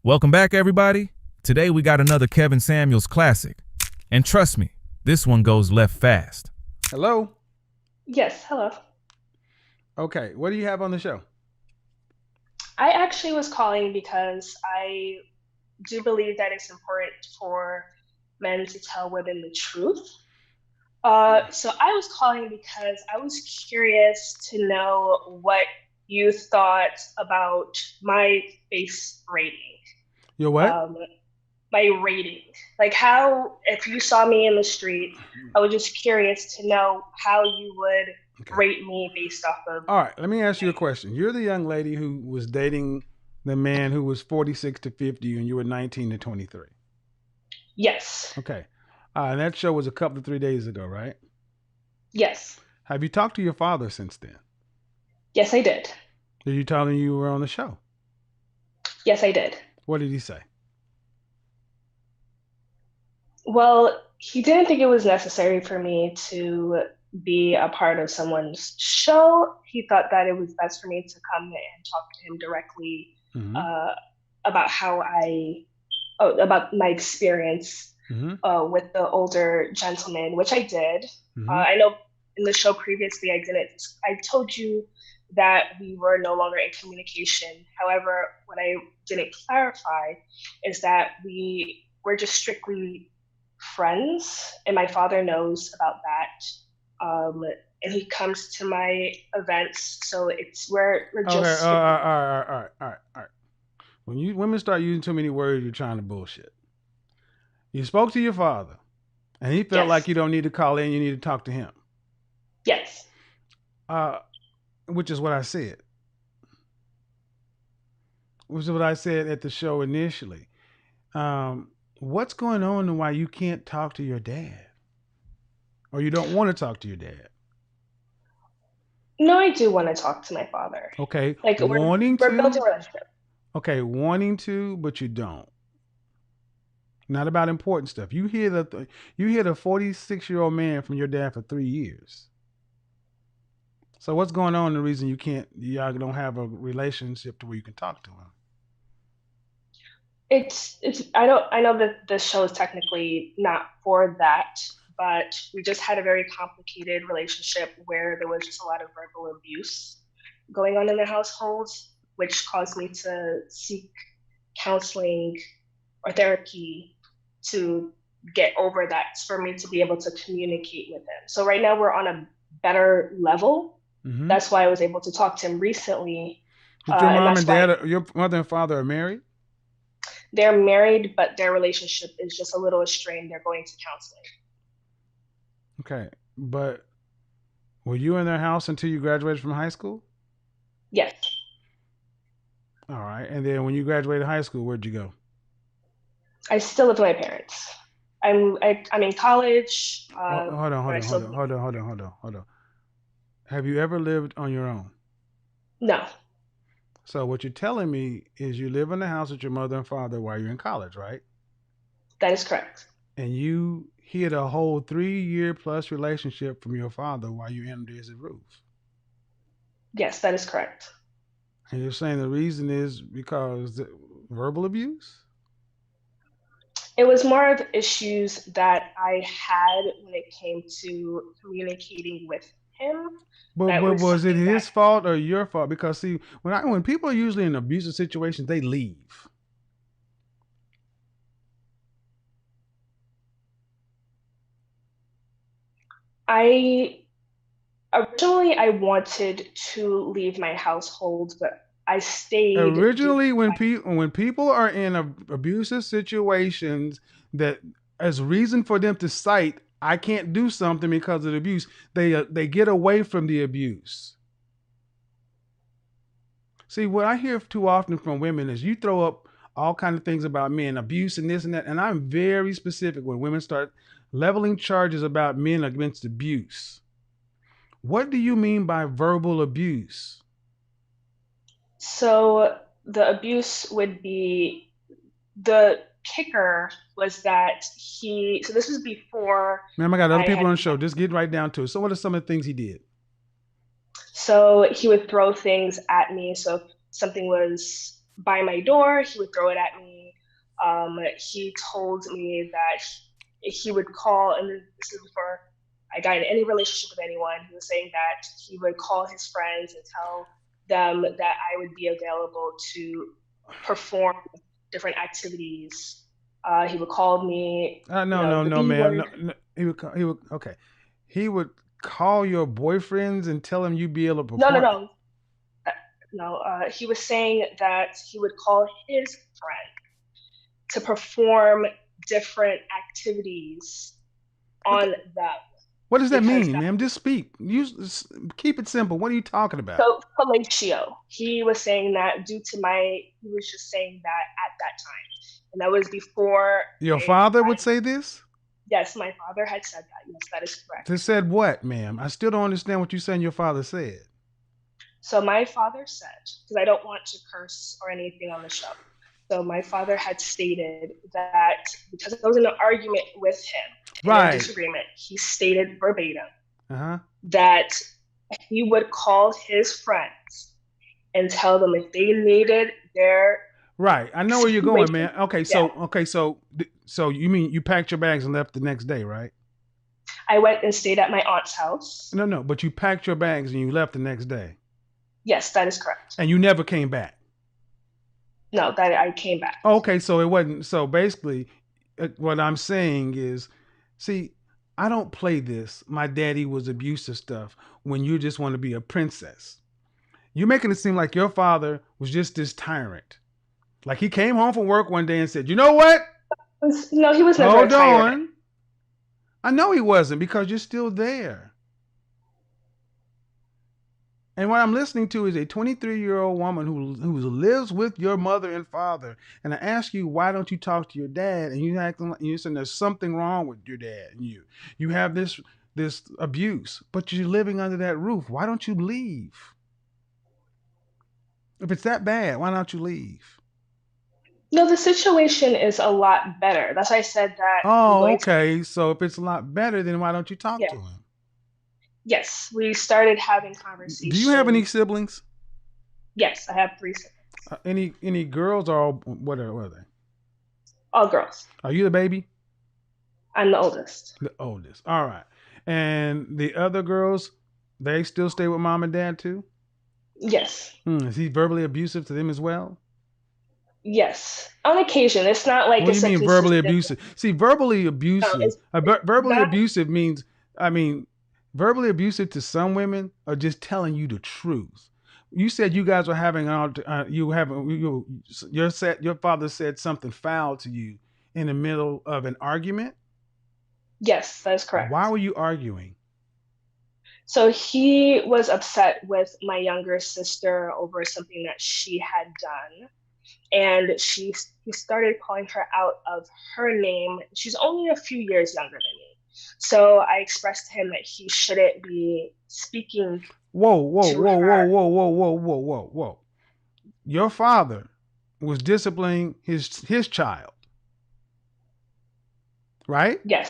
Welcome back, everybody. Today we got another Kevin Samuels classic. And trust me, this one goes left fast. Hello? Yes, hello. Okay, what do you have on the show? I actually was calling because I do believe that it's important for men to tell women the truth. So I was calling because I was curious to know what you thought about my face rating. Your what? My rating. Like how, if you saw me in the street, I was just curious to know how you would rate me based off of. All right, let me ask you a question. You're the young lady who was dating the man who was 46 to 50 and you were 19 to 23. Yes. Okay. And that show was a couple of 3 days ago, right? Yes. Have you talked to your father since then? Yes, I did. Did you tell him you were on the show? Yes, I did. What did he say? Well, he didn't think it was necessary for me to be a part of someone's show. He thought that it was best for me to come and talk to him directly about about my experience with the older gentleman, which I did. I know in the show previously I told you that we were no longer in communication. However, what I didn't clarify is that we were just strictly friends, and my father knows about that. And he comes to my events, so we're just. Okay, all right. When you women start using too many words, you're trying to bullshit. You spoke to your father, and he felt like you don't need to call in, you need to talk to him. Yes. Which is what I said. Which is what I said at the show initially. What's going on and why you can't talk to your dad? Or you don't want to talk to your dad? No, I do want to talk to my father. Okay. Like we're building a relationship. Okay, wanting to, but you don't. Not about important stuff. You hear the 46-year-old man from your dad for 3 years. So what's going on? The reason y'all don't have a relationship to where you can talk to him? I know that the show is technically not for that, but we just had a very complicated relationship where there was just a lot of verbal abuse going on in the household, which caused me to seek counseling or therapy to get over that, for me to be able to communicate with him. So right now we're on a better level. That's why I was able to talk to him recently. But your mom and dad, your mother and father are married? They're married, but their relationship is just a little strained. They're going to counseling. Okay, but were you in their house until you graduated from high school? Yes. All right, and then when you graduated high school, where'd you go? I still live with my parents. I'm in college. Hold on. Have you ever lived on your own? No. So what you're telling me is you live in the house with your mother and father while you're in college, right? That is correct. And you hid a whole 3-year plus relationship from your father while you're under his roof. Yes, that is correct. And you're saying the reason is because verbal abuse? It was more of issues that I had when it came to communicating with him. But was it his fault or your fault? Because see, when people are usually in abusive situations, they leave. Originally I wanted to leave my household, but I stayed. Originally, when people are in abusive situations, that as reason for them to cite, I can't do something because of the abuse, they get away from the abuse. See, what I hear too often from women is you throw up all kinds of things about men, abuse and this and that, and I'm very specific when women start leveling charges about men against abuse. What do you mean by verbal abuse? So the abuse would be, the kicker was that so this was before. Ma'am, I got other people on the show. Just get right down to it. So what are some of the things he did? So he would throw things at me. So if something was by my door, he would throw it at me. He told me that he would call, and this is before I got in any relationship with anyone. He was saying that he would call his friends and tell them that I would be available to perform different activities. He would call me. No, ma'am. No, he would. Okay, he would call your boyfriends and tell them you'd be able to perform. No. He was saying that he would call his friend to perform different activities on them. What does that mean, ma'am? Just speak. Keep it simple. What are you talking about? So fellatio. He was saying that he was just saying that at that time. And that was before. Your father would say this? Yes, my father had said that. Yes, that is correct. He said what, ma'am? I still don't understand what you're saying your father said. So my father said, because I don't want to curse or anything on the show. So my father had stated that because there was an argument with him, right, a disagreement, he stated verbatim that he would call his friends and tell them if they needed their right. I know where you're going, man. Okay, so you mean you packed your bags and left the next day, right? I went and stayed at my aunt's house. No, but you packed your bags and you left the next day. Yes, that is correct. And you never came back. No, that I came back. Okay, so it wasn't. So basically, what I'm saying is, see, I don't play this. My daddy was abusive stuff when you just want to be a princess. You're making it seem like your father was just this tyrant. Like he came home from work one day and said, "You know what? No, he was never a tyrant. Hold on. I know he wasn't because you're still there." And what I'm listening to is a 23-year-old woman who lives with your mother and father. And I ask you, why don't you talk to your dad? And you acting like you're saying there's something wrong with your dad and you. You have this abuse, but you're living under that roof. Why don't you leave? If it's that bad, why don't you leave? No, the situation is a lot better. That's why I said that. Oh, okay. So if it's a lot better, then why don't you talk to him? Yes, we started having conversations. Do you have any siblings? Yes, I have 3 siblings. Any girls or what are they? All girls. Are you the baby? I'm the oldest. The oldest. All right. And the other girls, they still stay with mom and dad too? Yes. Is he verbally abusive to them as well? Yes, on occasion. It's not like. What do you mean verbally abusive? See, verbally abusive. Abusive means, verbally abusive to some women are just telling you the truth. You said you guys were having your father said something foul to you in the middle of an argument? Yes, that is correct. Why were you arguing? So he was upset with my younger sister over something that she had done. And he started calling her out of her name. She's only a few years younger than me. So I expressed to him that he shouldn't be speaking. Whoa. Your father was disciplining his child, right? Yes.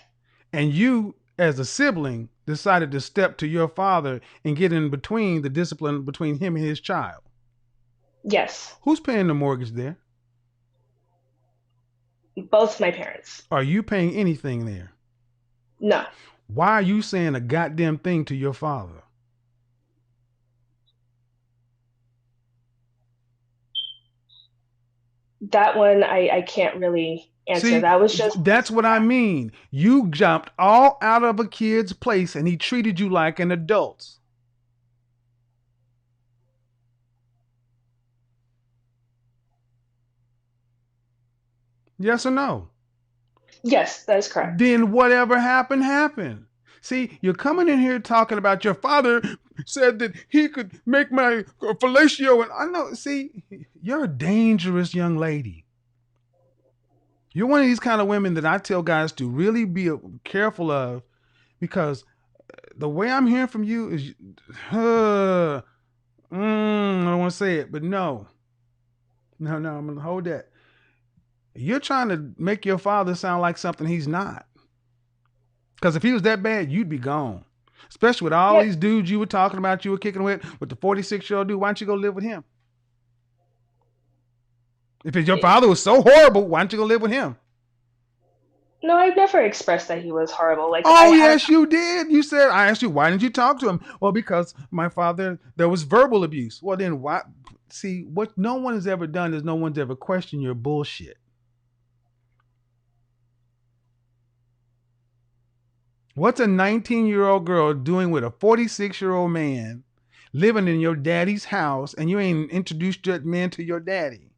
And you, as a sibling, decided to step to your father and get in between the discipline between him and his child. Yes. Who's paying the mortgage there? Both my parents. Are you paying anything there? No. Why are you saying a goddamn thing to your father? That one I can't really answer. See, that was just. That's what I mean. You jumped all out of a kid's place and he treated you like an adult. Yes or no? Yes, that is correct. Then whatever happened. See, you're coming in here talking about your father said that he could make my fellatio. And I know, see, you're a dangerous young lady. You're one of these kind of women that I tell guys to really be careful of, because the way I'm hearing from you is, I don't want to say it, but no, I'm going to hold that. You're trying to make your father sound like something he's not. Because if he was that bad, you'd be gone. Especially with all these dudes you were talking about, you were kicking with the 46-year-old dude. Why don't you go live with him? If your father was so horrible, why don't you go live with him? No, I've never expressed that he was horrible. Like I Oh, had, yes, you did. You said, I asked you, why didn't you talk to him? Well, because my father, there was verbal abuse. Well, then why? See, what no one has ever done is no one's ever questioned your bullshit. What's a 19-year-old girl doing with a 46-year-old man living in your daddy's house and you ain't introduced that man to your daddy?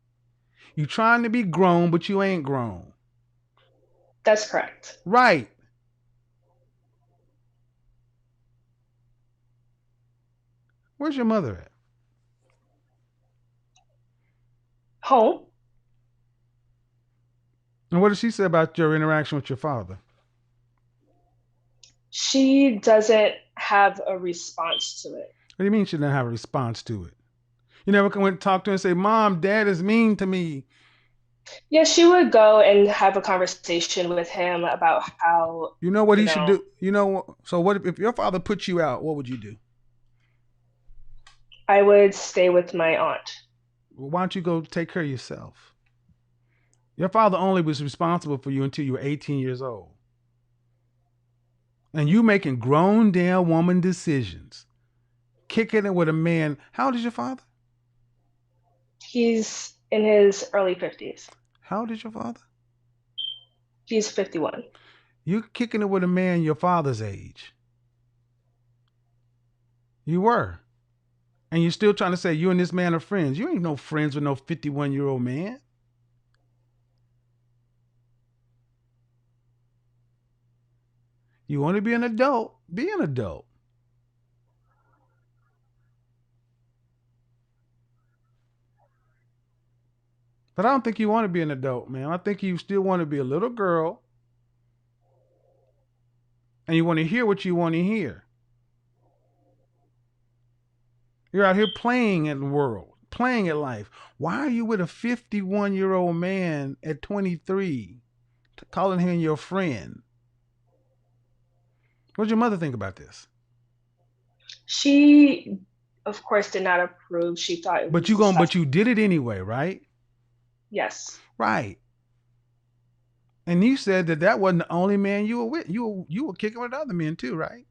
You trying to be grown, but you ain't grown. that's correct. Right. Where's your mother at? Home. And what did she say about your interaction with your father? She doesn't have a response to it. What do you mean she didn't have a response to it? You never went and talk to her and say, Mom, Dad is mean to me. Yeah, she would go and have a conversation with him about how, You know what you he should know, do? So what if your father put you out, what would you do? I would stay with my aunt. Well, why don't you go take care of yourself? Your father only was responsible for you until you were 18 years old. And you making grown damn woman decisions. Kicking it with a man. How old is your father? He's in his early 50s. How old is your father? He's 51. You kicking it with a man your father's age. You were. And you're still trying to say you and this man are friends. You ain't no friends with no 51-year-old man. You want to be an adult? Be an adult. But I don't think you want to be an adult, man. I think you still want to be a little girl. And you want to hear what you want to hear. You're out here playing at the world, playing at life. Why are you with a 51-year-old man at 23, calling him your friend? What did your mother think about this? She, of course, did not approve. She thought it was But you did it anyway, right? Yes. Right. And you said that wasn't the only man you were with. You were kicking with other men too, right?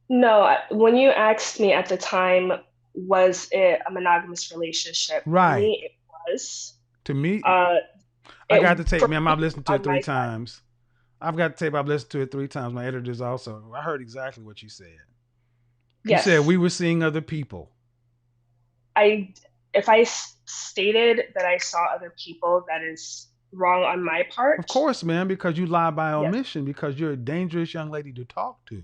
No, when you asked me at the time, was it a monogamous relationship? Right. For me, it was. To me, Uh, I got the it, tape, for man. me, I've listened to it on 3 my side. times. I've got the tape. I've listened to it 3 times. My editors also. I heard exactly what you said. You Yes. said we were seeing other people. If I stated that I saw other people, that is wrong on my part. Of course, man, because you lie by Yes. omission, because you're a dangerous young lady to talk to.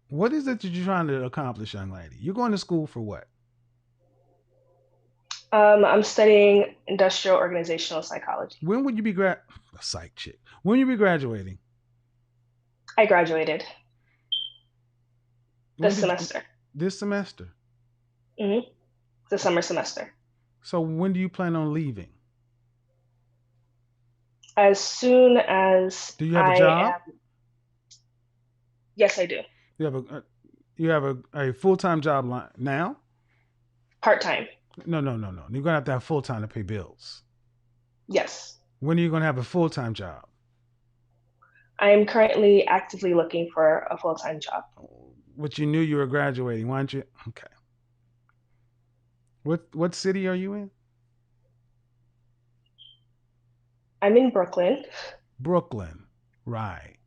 What is it that you're trying to accomplish, young lady? You're going to school for what? I'm studying industrial organizational psychology. When would you be a psych chick? When will you be graduating? I graduated When this did you- semester. This semester. The summer semester. So when do you plan on leaving? As soon as Do you have a I job? am. Yes, I do. You have a full-time job now? Part-time. No. You're gonna have to have full-time to pay bills. Yes. When are you gonna have a full-time job? I am currently actively looking for a full-time job. But you knew you were graduating, why don't you? Okay. What city are you in? I'm in Brooklyn. Brooklyn. Right.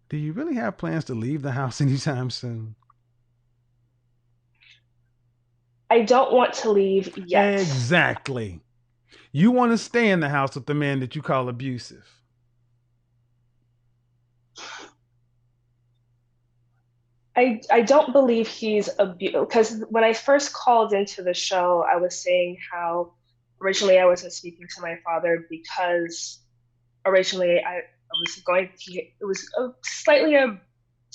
Do you really have plans to leave the house anytime soon? I don't want to leave yet. Exactly. You want to stay in the house with the man that you call abusive. I don't believe he's abusive, because when I first called into the show, I was saying how originally I wasn't speaking to my father because originally I was it was slightly a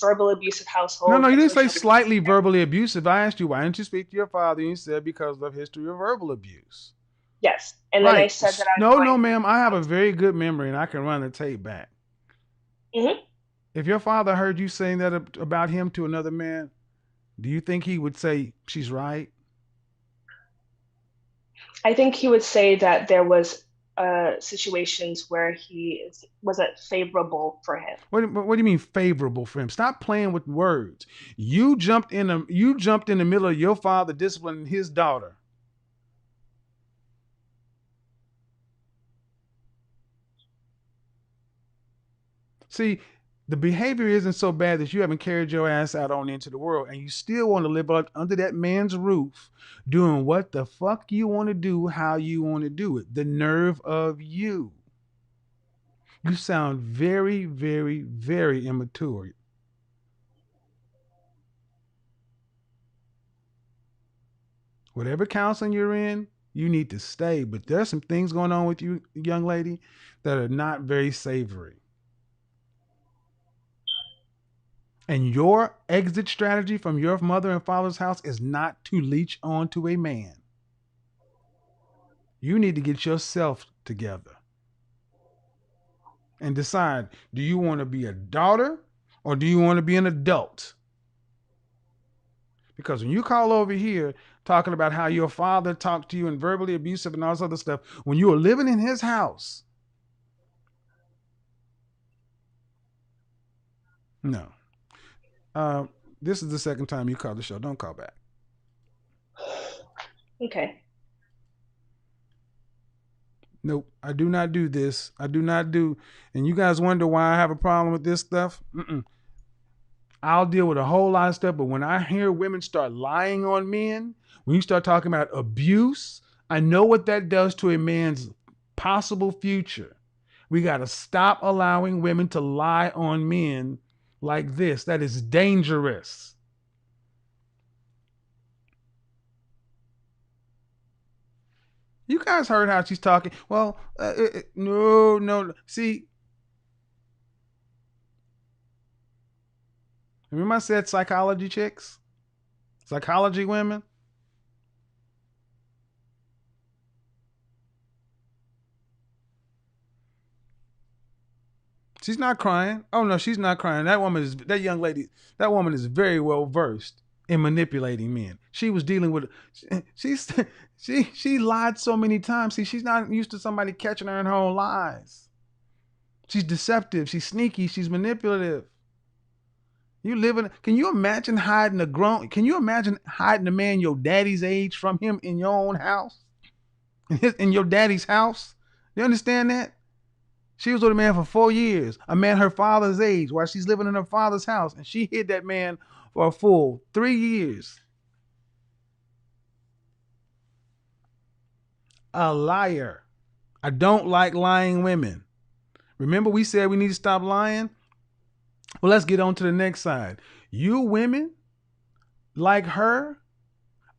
verbal abusive household. No, you didn't say slightly verbally abusive. I asked you, why didn't you speak to your father? And you said because of history of verbal abuse. Yes. And then I said that No, ma'am. I have a very good memory and I can run the tape back. Hmm. If your father heard you saying that about him to another man, do you think he would say she's right? I think he would say that there was situations where wasn't favorable for him. What do you mean favorable for him? Stop playing with words. You jumped in the middle of your father disciplining his daughter. See, the behavior isn't so bad that you haven't carried your ass out on into the world and you still want to live under that man's roof doing what the fuck you want to do, how you want to do it. The nerve of you. You sound very, very, very immature. Whatever counseling you're in, you need to stay. But there's some things going on with you, young lady, that are not very savory. And your exit strategy from your mother and father's house is not to leech onto a man. You need to get yourself together and decide, do you want to be a daughter or do you want to be an adult? Because when you call over here talking about how your father talked to you and verbally abusive and all this other stuff, when you were living in his house, no. This is the second time you called the show. Don't call back. Okay. Nope, I do not do this. I do not do. And you guys wonder why I have a problem with this stuff? I'll deal with a whole lot of stuff, but when I hear women start lying on men, when you start talking about abuse, I know what that does to a man's possible future. We got to stop allowing women to lie on men like this. That is dangerous. You guys heard how she's talking. Well, no. See, remember I said psychology chicks? Psychology women? She's not crying. Oh no, she's not crying. That young lady, that woman is very well versed in manipulating men. She was dealing with she lied so many times. See, she's not used to somebody catching her in her own lies. She's deceptive, she's sneaky, she's manipulative. Can you imagine hiding a man your daddy's age from him in your own house? In your daddy's house? You understand that? She was with a man for 4 years, a man her father's age, while she's living in her father's house, and she hid that man for a full 3 years. A liar. I don't like lying women. Remember we said we need to stop lying? Well, let's get on to the next side. You women like her,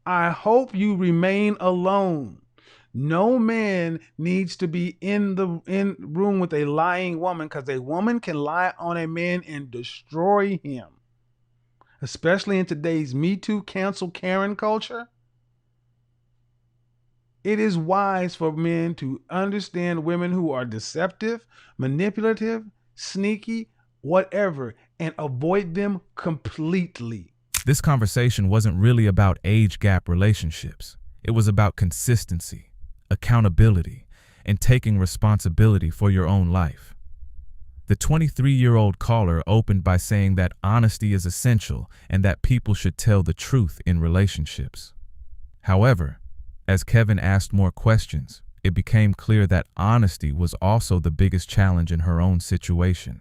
I hope you remain alone. No man needs to be in room with a lying woman, because a woman can lie on a man and destroy him. Especially in today's Me Too, cancel Karen culture. It is wise for men to understand women who are deceptive, manipulative, sneaky, whatever, and avoid them completely. This conversation wasn't really about age gap relationships. It was about consistency, accountability, and taking responsibility for your own life. The 23-year-old caller opened by saying that honesty is essential and that people should tell the truth in relationships. However, as Kevin asked more questions, it became clear that honesty was also the biggest challenge in her own situation.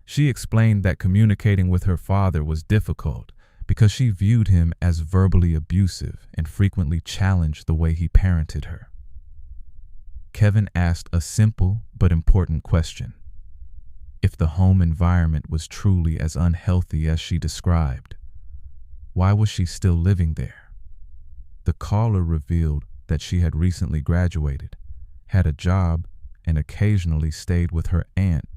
She explained that communicating with her father was difficult because she viewed him as verbally abusive and frequently challenged the way he parented her. Kevin asked a simple but important question. If the home environment was truly as unhealthy as she described, why was she still living there? The caller revealed that she had recently graduated, had a job, and occasionally stayed with her aunt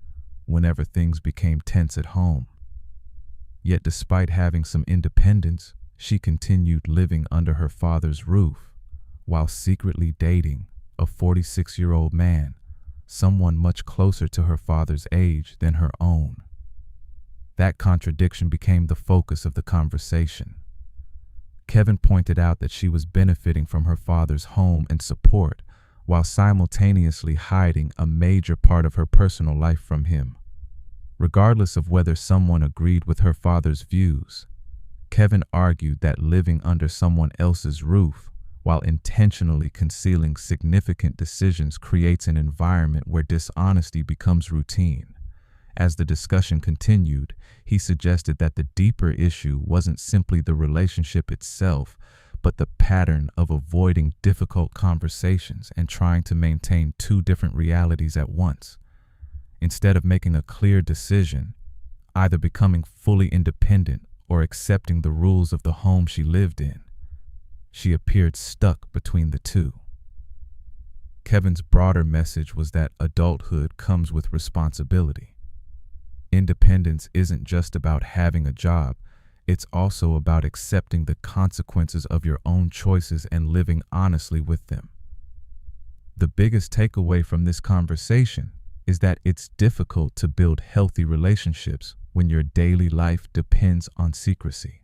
whenever things became tense at home. Yet despite having some independence, she continued living under her father's roof while secretly dating a 46-year-old man someone much closer to her father's age than her own. That contradiction became the focus of the conversation. Kevin pointed out that she was benefiting from her father's home and support while simultaneously hiding a major part of her personal life from him. Regardless of whether someone agreed with her father's views, Kevin argued that living under someone else's roof while intentionally concealing significant decisions creates an environment where dishonesty becomes routine. As the discussion continued, he suggested that the deeper issue wasn't simply the relationship itself, but the pattern of avoiding difficult conversations and trying to maintain two different realities at once. Instead of making a clear decision, either becoming fully independent or accepting the rules of the home she lived in, she appeared stuck between the two. Kevin's broader message was that adulthood comes with responsibility. Independence isn't just about having a job, it's also about accepting the consequences of your own choices and living honestly with them. The biggest takeaway from this conversation is that it's difficult to build healthy relationships when your daily life depends on secrecy.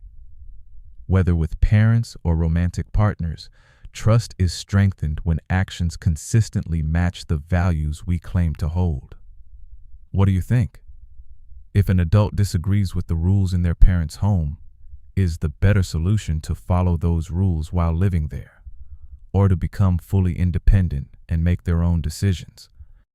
Whether with parents or romantic partners, trust is strengthened when actions consistently match the values we claim to hold. What do you think? If an adult disagrees with the rules in their parents' home, is the better solution to follow those rules while living there, or to become fully independent and make their own decisions?